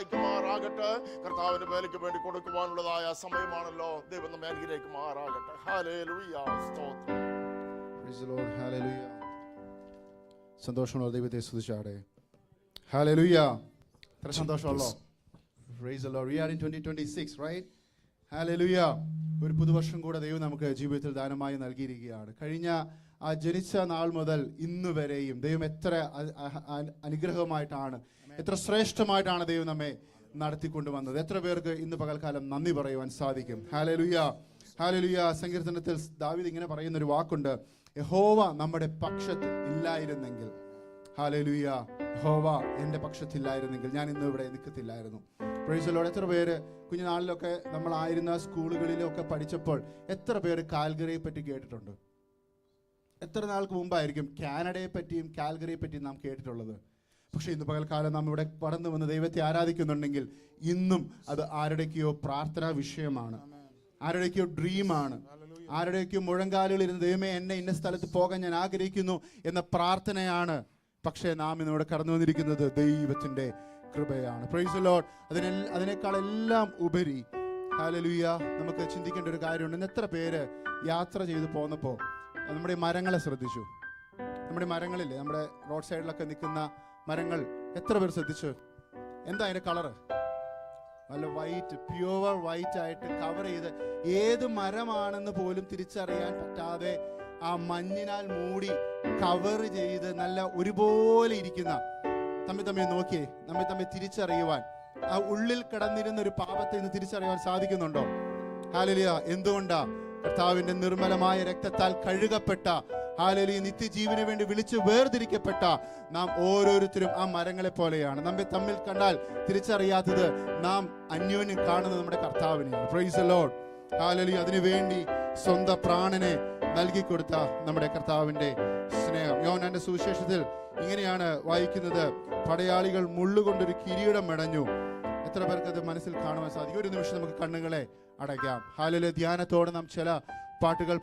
സഹായിക്കുമാറാകട്ടെ. കർത്താവിന്റെ വേലയ്ക്ക് വേണ്ടി കൊടുക്കുവാനുള്ളതായ സമയമാണല്ലോ. ദൈവം നമ്മെ അനുഗ്രഹിക്കുമാറാകട്ടെ. ഹല്ലേലൂയ. സ്തോത്രം. Praise the Lord. ഹല്ലേലൂയ. സന്തോഷമുള്ള ദൈവത്തെ സ്തുതിച്ചാട്ടെ. ഹല്ലേലൂയ. എത്ര സന്തോഷമുള്ളോ. Praise the Lord. We are in 2026, right? Hallelujah. ഒരു പുതുവർഷം കൂടെ ദൈവം നമുക്ക് ജീവിതത്തിൽ ദാനമായി നൽകിയിരിക്കുകയാണ്. കഴിഞ്ഞ ആ ജനിച്ച നാൾ മുതൽ ഇന്ന് വരെയും ദൈവം എത്ര അനുഗ്രഹമായിട്ടാണ്, എത്ര ശ്രേഷ്ഠമായിട്ടാണ് ദൈവം നമ്മെ നടത്തിക്കൊണ്ടുവന്നത്. എത്ര പേർക്ക് ഇന്ന് പകൽക്കാലം നന്ദി പറയുവാൻ സാധിക്കും. ഹല്ലേലൂയ. ഹല്ലേലൂയ. സങ്കീർത്തനത്തിൽ ദാവീദ് ഇങ്ങനെ പറയുന്നൊരു വാക്കുണ്ട്, യഹോവ നമ്മുടെ പക്ഷത്ത് ഇല്ലായിരുന്നെങ്കിൽ, ഹല്ലേലൂയ, യഹോവ എൻ്റെ പക്ഷത്തില്ലായിരുന്നെങ്കിൽ ഞാൻ ഇന്ന് ഇവിടെ നിൽക്കത്തില്ലായിരുന്നു. Price the Lord. എത്ര പേര് കുഞ്ഞുനാളിലൊക്കെ നമ്മളായിരുന്ന സ്കൂളുകളിലൊക്കെ പഠിച്ചപ്പോൾ എത്ര പേര് കാൽഗറിയെ പറ്റി കേട്ടിട്ടുണ്ട്? എത്ര നാൾക്ക് മുമ്പായിരിക്കും കാനഡയെ പറ്റിയും കാൽഗറിയെ പറ്റിയും നാം കേട്ടിട്ടുള്ളത്. പക്ഷേ ഇന്ന് പകൽക്കാലം നാം ഇവിടെ കടന്നു വന്ന് ദൈവത്തെ ആരാധിക്കുന്നുണ്ടെങ്കിൽ ഇന്നും അത് ആരുടെയൊക്കെയോ പ്രാർത്ഥനാ വിഷയമാണ്, ആരുടെയൊക്കെയോ ഡ്രീമാണ്, ആരുടെയൊക്കെയോ മുഴങ്കാലുകളിൽ ഇരുന്ന് ദൈവമേ എന്നെ ഇന്ന സ്ഥലത്ത് പോകാൻ ഞാൻ ആഗ്രഹിക്കുന്നു എന്ന പ്രാർത്ഥനയാണ്. പക്ഷേ നാം ഇന്നിവിടെ കടന്നു വന്നിരിക്കുന്നത് ദൈവത്തിൻ്റെ കൃപയാണ്. Praise the Lord. അതിനേക്കാളെല്ലാം ഉപരി ഹല്ലേലൂയ നമുക്ക് ചിന്തിക്കേണ്ട ഒരു കാര്യമുണ്ട്. ഇന്ന് എത്ര പേര് യാത്ര ചെയ്ത് പോന്നപ്പോൾ നമ്മുടെ മരങ്ങളെ ശ്രദ്ധിച്ചു? നമ്മുടെ മരങ്ങളില്ലേ, നമ്മുടെ റോഡ് സൈഡിലൊക്കെ നിൽക്കുന്ന മരങ്ങൾ എത്ര പേർ ശ്രദ്ധിച്ചു? എന്താ അതിൻ്റെ കളറ്? നല്ല വൈറ്റ്, പ്യുവർ വൈറ്റ് ആയിട്ട് കവർ ചെയ്ത്, ഏത് മരമാണെന്ന് പോലും തിരിച്ചറിയാൻ പറ്റാതെ ആ മഞ്ഞിനാൽ മൂടി കവർ ചെയ്ത് നല്ല ഒരുപോലെ ഇരിക്കുന്ന, തമ്മിൽ നോക്കിയേ, നമ്മെ തിരിച്ചറിയുവാൻ, ആ ഉള്ളിൽ കിടന്നിരുന്ന ഒരു പാപത്തെ ഇന്ന് തിരിച്ചറിയാൻ സാധിക്കുന്നുണ്ടോ? ഹല്ലേലൂയ. എന്തുകൊണ്ടാ? കർത്താവിന്റെ നിർമ്മലമായ രക്തത്താൽ കഴുകപ്പെട്ട, ഹല്ലേലൂയ, നിത്യജീവന് വേണ്ടി വിളിച്ച് വേർതിരിക്കപ്പെട്ട നാം ഓരോരുത്തരും ആ മരങ്ങളെ പോലെയാണ്. നമ്മെ തമ്മിൽ കണ്ടാൽ തിരിച്ചറിയാത്തത് നാം അന്യോന്യം കാണുന്നത് നമ്മുടെ കർത്താവിനെയാണ്. Praise the Lord. ഹല്ലേലൂയ. അതിനു വേണ്ടി സ്വന്തം പ്രാണനെ നൽകിക്കൊടുത്ത നമ്മുടെ കർത്താവിന്റെ സ്നേഹം. യോഹന്നാന്റെ സുവിശേഷത്തിൽ ഇങ്ങനെയാണ് വായിക്കുന്നത്, പടയാളികൾ മുള്ളുകൊണ്ടൊരു കിരീടം മെടഞ്ഞു. എത്ര പേർക്ക് അത് മനസ്സിൽ കാണുവാൻ സാധിക്കും? ഒരു നിമിഷം നമുക്ക് കണ്ണുകളെ അടയ്ക്കാം. ഹല്ലേലൂയ. ധ്യാനത്തോടെ നാം ചില പാട്ടുകൾ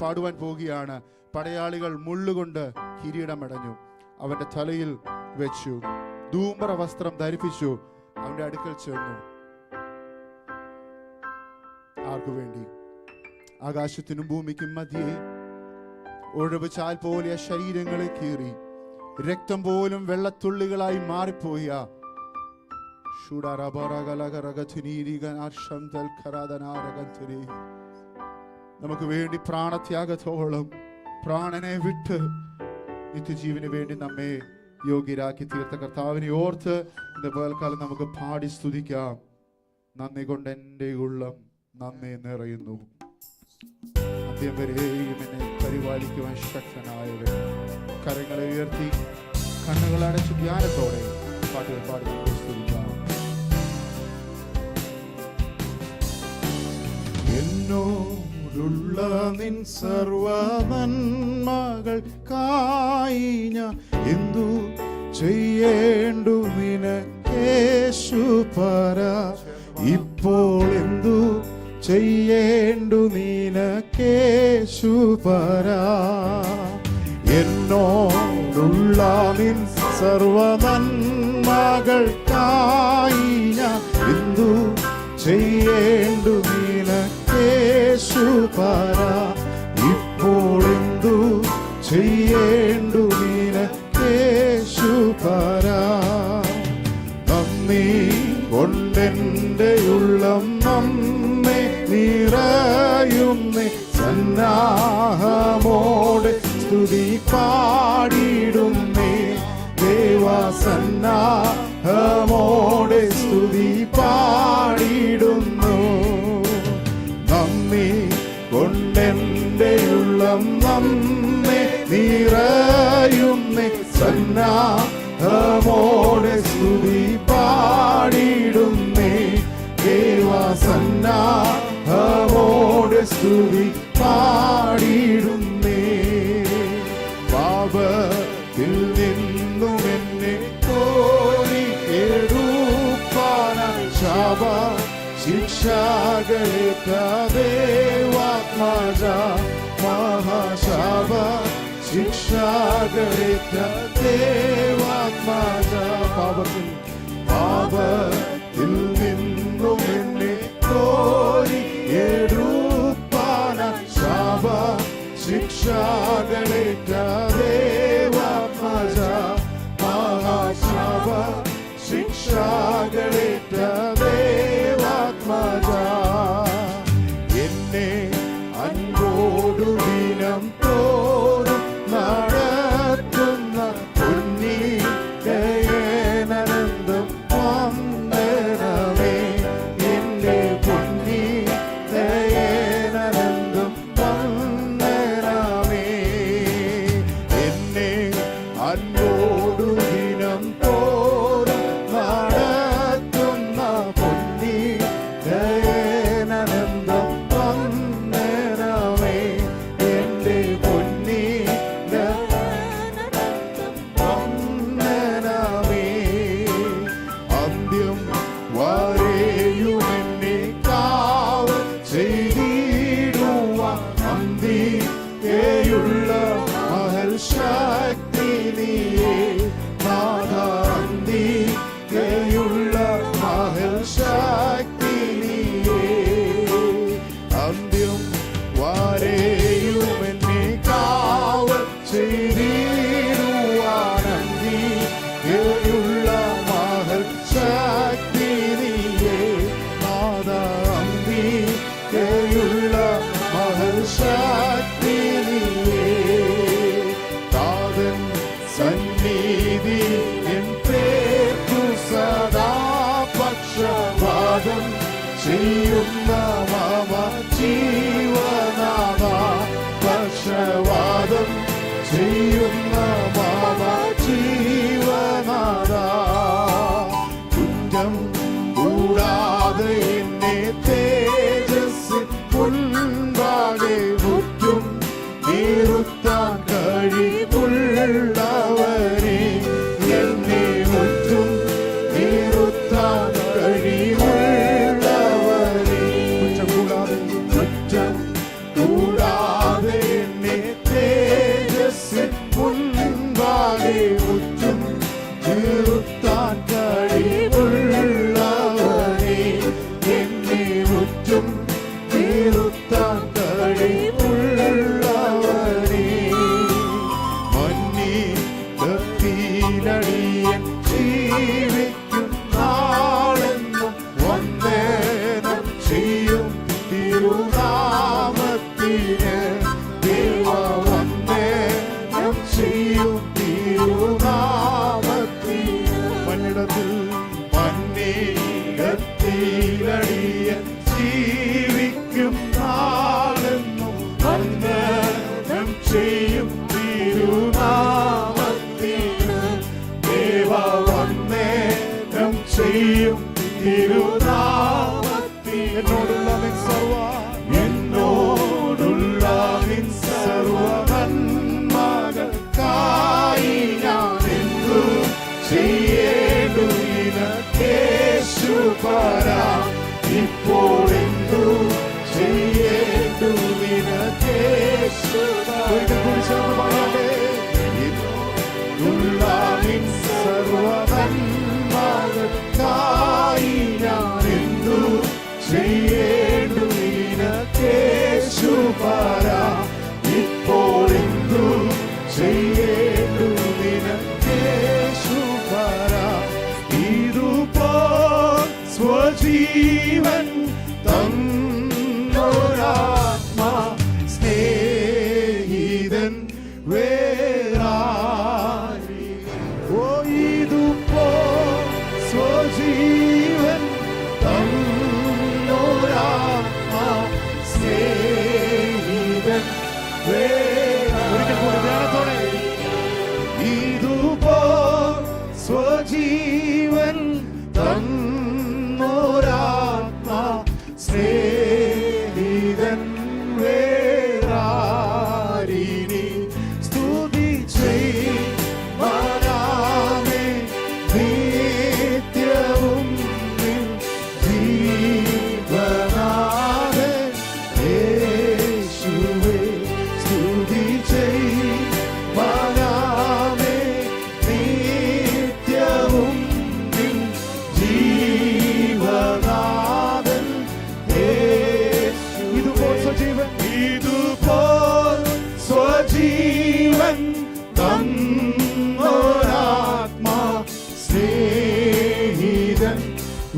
പാടുവാൻ പോവുകയാണ്. പടയാളികൾ മുള്ളുകൊണ്ട് കിരീടം മെടഞ്ഞു, അവന്റെ തലയിൽ വെച്ചു, ധൂമ്ര വസ്ത്രം ധരിപ്പിച്ചു, അവന്റെ അടുക്കൽ ചെന്നു. ആർക്കു വേണ്ടി? ആകാശത്തിനും ഭൂമിക്കും മധ്യേ ഒഴിവ് ചാൽ പോലെ ശരീരങ്ങളെ കീറി രക്തം പോലും വെള്ളത്തുള്ളികളായി മാറിപ്പോയ നമുക്ക് വേണ്ടി പ്രാണത്യാഗത്തോളം പ്രാണനെ വിട്ട് നിത്യജീവന് വേണ്ടി നമ്മെ യോഗ്യരാക്കി തീർത്ത കർത്താവിനെ ഓർത്ത് ഇന്ന് പകൽക്കാലം നമുക്ക് പാടി സ്തുതിക്കാം. നന്ദി കൊണ്ട് എൻ്റെ ഉള്ളം നന്ദി നിറയുന്നു, അന്ത്യം വരെയും എന്നെ പരിപാലിക്കുവാൻ ശക്തനായവൻ. കരങ്ങളെ ഉയർത്തി കണ്ണുകളടച്ച് ധ്യാനത്തോടെ പാട്ടുകൾ പാടി സ്തുതിക്കാം. എന്നോടുള്ള നിൻ സർവ നന്മകൾക്കായി ഞാൻ എന്തു ചെയ്യേണ്ടു നിനക്കേശു പറ, ഇപ്പോൾ എന്തു ചെയ്യേണ്ടു നിനക്കേശു പറ. എന്നോടുള്ള നിൻ സർവ നന്മകൾക്കായി ഞാൻ എന്തു ചെയ്യേണ്ടു നിനക്കേശു പറ, ഇപ്പോൾ എന്തു ചെയ്യേണ്ടു നിനക്കേശു പറ. നന്ദി കൊണ്ടെൻ്റെ ഉള്ളം നമ്മെ നിറയുന്നേ, സന്നാഹമോടെ സ്തുതി പാടിടുന്നേ, ദേവസന്നാഹമോടെ സ്തുതി പാടിടുന്നു. നന്ദി കൊണ്ടെൻ്റെ ഉള്ളം നമ്മെ നിറയുന്നേ, സന്നാഹമോടെ സ്തുതി പാടിടുന്നേ, ദേവസന്നാഹമോടെ സ്തുതി പാടിടുന്നേ. പാപത്തിൽ നിന്നും എന്നെ കോരിയെടുപ്പാനായി ശാപ ശിക്ഷകളേറ്റ ദേവാത്മജ, മഹാശാപ ശിക്ഷകളേറ്റ ദേവാത്മജ. പാപത്തിൽ പാപത്തിൽ നിന്നും എന്നെ കോരി എടുപ്പാന ശാപ ശിക്ഷകളേറ്റ ദേവാത്മജ മഹാശാപ ശിക്ഷകളേറ്റ ദേവാത്മജ എന്നെ അൻപോടു ദിനം തോറും നടത്തുന്ന പൊന്നീനന്ദം വന്ദനമേ എന്റെ പൊന്നീനന്ദം വന്ദനമേ എന്നെ അൻപോടു ദിനം തോറും നടത്തുന്ന പൊന്നീനന്ദം വന്ദനമേ എന്റെ പൊന്നീനന്ദം അന്ത്യം വരെയുമെന്നെ കാവൽ ചെയ്തിടുവാൻ അന്തിയുള്ള മഹൽ ശക്തി നീയേ നാഥ അന്തിയുള്ള മഹൽ ശക്തി നീയേ അന്ത്യം വരെയുമെന്നെ കാവൽ ചെയ്തിടുവാൻ അന്തിയുള്ള മഹൽ ശക്തി നീയേ നാഥ അന്തിയുള്ള മഹൽ ശക്തി നീയേ താതൻ സന്നിധി എൻ പേർക്കു സദാ പക്ഷപാതം ചെയ്യുന്ന മമ ജീവനാഥ പക്ഷപാതം ചെയ്യുന്ന മമ ജീവനാഥ കുറ്റം കൂടാതെ എന്നെ തേജസ് മുൻപാകെ മുറ്റും നിറുത്താൻ കഴിവുള്ളവരെ എന്നെ മുറ്റും നിറുത്താൻ കഴിവുള്ളവരെ കുറ്റം കൂടാതെ എന്നെ തേജസ് മുൻപാകെ മുറ്റും നിറുത്താൻ കഴിവുള്ളവരെ എന്നെ മുറ്റും നിറുത്താൻ കഴിവുള്ളവരെ മന്നീതത്തിലടിയൻ ജീവിക്കും നാളെന്നും വന്ദനം ചെയ്യും തിരുനാമത്തിന് ദേവ വന്ദനം ചെയ്യും തിരുനാമത്തിന് മന്നിടത്തിലടിയൻ ജീവിക്കും നാളെന്നും വന്ദനം ചെയ്യും തിരുനാമത്തിന് ദേവ വന്ദനം ചെയ്യും തിരുനാമത്തിന് എന്നോടുള്ള നിൻ സർവ നന്മകൾക്കായി ഞാൻ എന്തു ചെയ്യേണ്ടുവിന് യേശുപരാ ഇപ്പോൾ എന്തു ചെയ്യേണ്ടുവിന് എന്നോടുള്ള നിൻ സർവ നന്മകൾക്കായി ഞാൻ എന്തു ചെയ്യേണ്ടുവിന് യേശുപരാ ഇപ്പോൾ എന്തു ചെയ്യേണ്ടുവിന് യേശുപരാ ഇതുപോൽ സ്വജീവൻ തന്നൊരാത്മാ സ്നേഹിതൻ വേറാരി ഓ ഇതുപോൽ സ്വജീവൻ തന്നൊരാത്മാ സ്നേഹിതൻ വേറാരി ഇതുപോൽ സ്വജീവൻ തന്നൊരാത്മാ സ്നേഹിതൻ വേറാരിനി സ്തുതി ചെയ്യനാമേ നിത്യവും നിൻ ജീവനാഥൻ യേശുവേ സ്തുതി ചെയ്യനാമേ നിത്യവും നിൻ ജീവനാഥൻ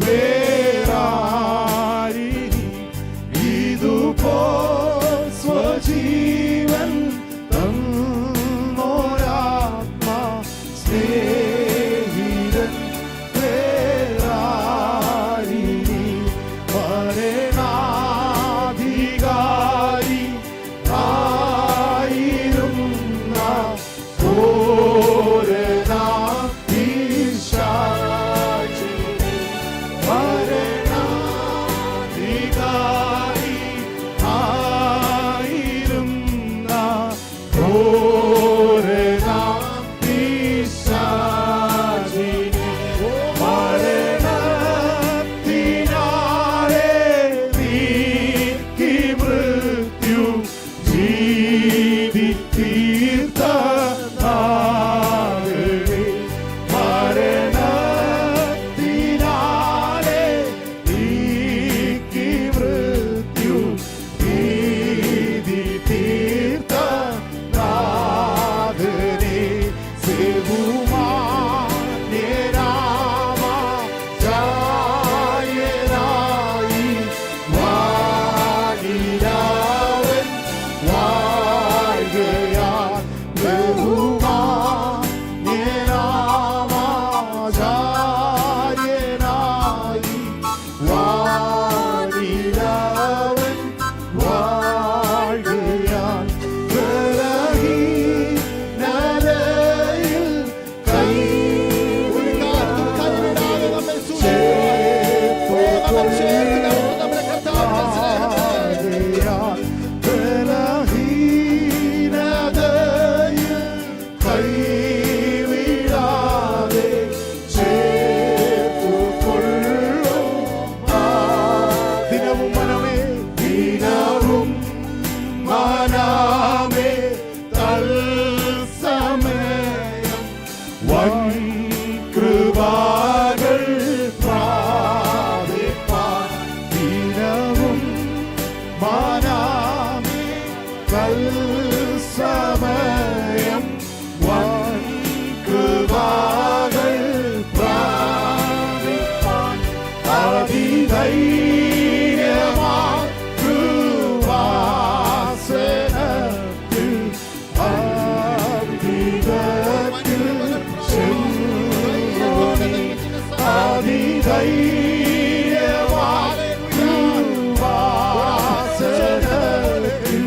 വേറാരിനി ഇതുപോൽ സ്വജീവൻ തന്നോരാത്മാ സ്നേഹിതൻ വേറാരിനി മരണാധികാരി ആയിരുന്ന സമയം വൻ കൃപകൾ പ്രാപിപ്പാൻ അതിധൈര്യമാ കൃപാസനത്തിൽ അഭിഗത്തിൽ ചെല്ലുവാൻ അതിധൈര്യമാ കൃപാസനത്തിൽ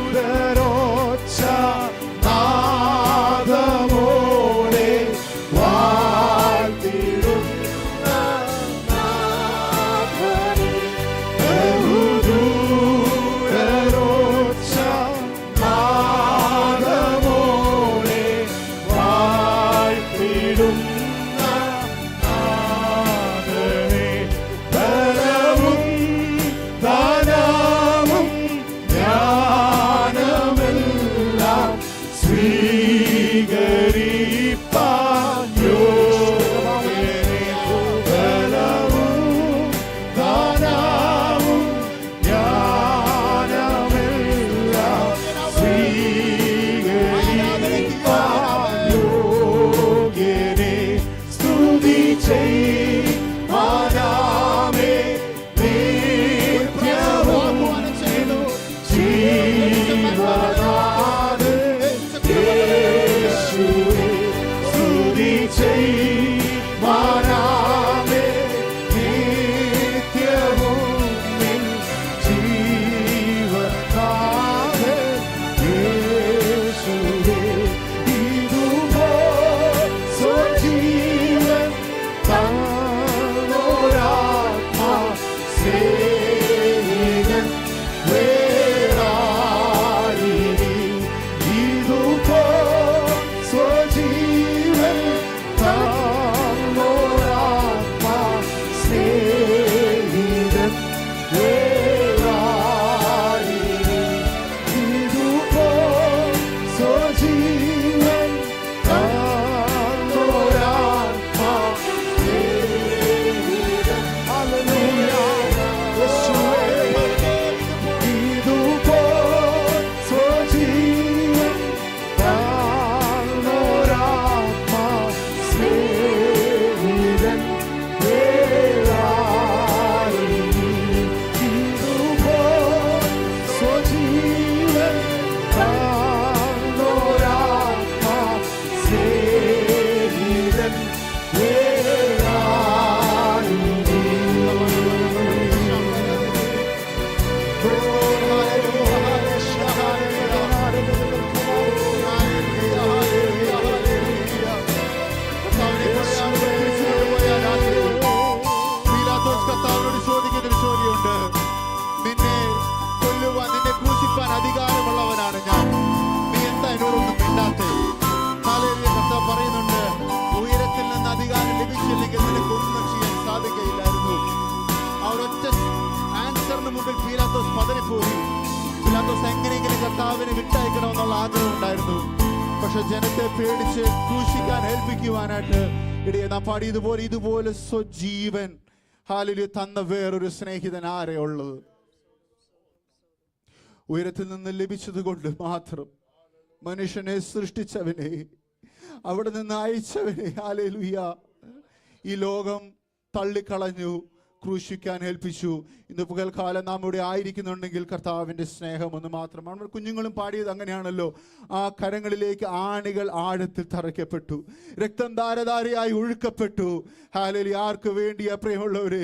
ദൂതരോച്ച നാദമോടെ വാഴ്ത്തിടുന്ന നാഥനെ. ബഹുദൂതരോച്ച നാദമോടെ വാഴ്ത്തിടുന്ന നാഥനെ. ബലവും ധനവും ജ്ഞാനമേ പിലാത്തോസ് പതറിപ്പോയി. പിലാത്തോസ് എങ്ങനെയെങ്കിലും കർത്താവിനെ വിട്ടയക്കണമെന്നുള്ള ആഗ്രഹം ഉണ്ടായിരുന്നു. പക്ഷെ ജനത്തെ പേടിച്ച് ക്രൂശിക്കാൻ ഏൽപ്പിക്കുവാനായിട്ട് ഇടയെ നാം പാടിയതുപോലെ ഇതുപോലെ സ്വജീവൻ ഹല്ലേലൂയ തന്ന വേറൊരു സ്നേഹിതൻ ആരെ ഉള്ളത്? ഉയരത്തിൽ നിന്ന് ലഭിച്ചത് കൊണ്ട് മാത്രം മനുഷ്യനെ സൃഷ്ടിച്ചവനെ, അവിടെ നിന്ന് അയച്ചവനെ ഹല്ലേലൂയ ഈ ലോകം തള്ളിക്കളഞ്ഞു, ക്രൂശിക്കാൻ ഏൽപ്പിച്ചു. ഇന്ന് പകൽക്കാലം നാം ഇവിടെ ആയിരിക്കുന്നുണ്ടെങ്കിൽ കർത്താവിൻ്റെ സ്നേഹം ഒന്ന് മാത്രമാണ്. നമ്മൾ കുഞ്ഞുങ്ങളും പാടിയത് അങ്ങനെയാണല്ലോ. ആ കരങ്ങളിലേക്ക് ആണികൾ ആഴത്തിൽ തറയ്ക്കപ്പെട്ടു, രക്തം ധാരധാരയായി ഒഴുക്കപ്പെട്ടു. ഹല്ലേലൂയ. ആർക്ക് വേണ്ടിയാ പ്രിയമുള്ളവരെ?